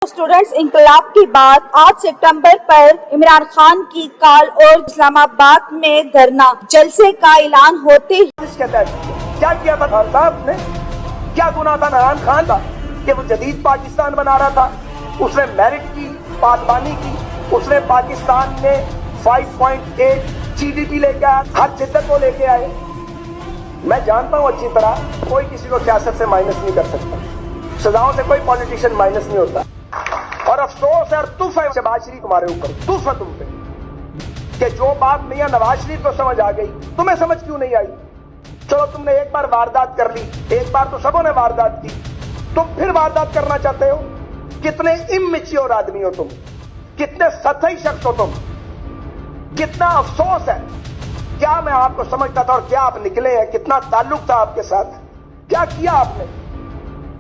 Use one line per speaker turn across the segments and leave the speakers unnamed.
Students इंकलाब के बाद 8 सितंबर पर इमरान खान की कॉल और इस्लामाबाद में धरना जलसे का ऐलान होते ही
क्या किया था खान साहब ने? क्या गुनाह था इमरान खान का कि वो जदीद पाकिस्तान बना रहा था? उसने मेरिट की पासबानी की, उसने पाकिस्तान में 5.8 GDP लेके आया, हर जिद्दत को लेके आए। मैं जानता हूँ अच्छी तरह कोई किसी को सियासत से माइनस नहीं कर सकता, सजाओं से कोई पॉलिटिशियन माइनस नहीं होता। और अफसोस है और तुफ है शहबाज शरीफ तुम्हारे ऊपर, तुफ है तुम पे कि जो बात मियां नवाज शरीफ को समझ आ गई तुम्हें समझ क्यों नहीं आई? चलो तुमने एक बार वारदात कर ली, एक बार तो सबों ने वारदात की, तुम फिर वारदात करना चाहते हो? कितने इमैच्योर आदमी हो तुम, कितने सतही शख्स हो तुम, कितना अफसोस है। क्या मैं आपको समझता था और क्या आप निकले हैं? कितना ताल्लुक था आपके साथ? क्या किया आपने?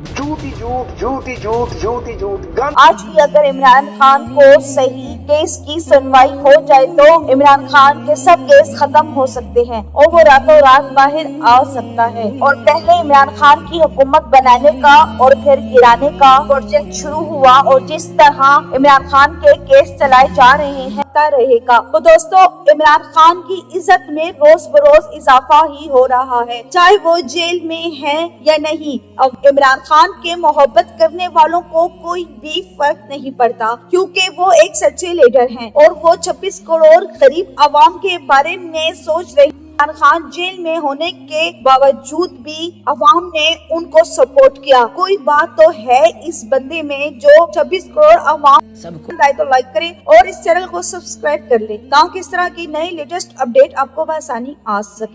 झूठी झूठ, झूठी झूठ, झूठी झूठ।
आज भी अगर इमरान खान को सही केस की सुनवाई हो जाए तो इमरान खान के सब केस खत्म हो सकते हैं और वो रातों रात बाहर आ सकता है। और पहले इमरान खान की हुकूमत बनाने का और फिर गिराने का प्रोजेक्ट शुरू हुआ और जिस तरह इमरान खान के केस चलाए जा रहे हैं रहेगा। तो दोस्तों, इमरान खान की इज्जत में रोज बरोज इजाफा ही हो रहा है, चाहे वो जेल में है या नहीं। अब इमरान खान के मोहब्बत करने वालों को कोई भी फर्क नहीं पड़ता, क्योंकि वो एक सच्चे लीडर हैं और वो 26 करोड़ गरीब आवाम के बारे में सोच रहे। इमरान खान जेल में होने के बावजूद भी अवाम ने उनको सपोर्ट किया। कोई बात तो है इस बंदे में जो 26 करोड़ अवाम सबको तो लाइक करें और इस चैनल को सब्सक्राइब कर ले ताकि इस तरह की नई लेटेस्ट अपडेट आपको बआसानी आ सके।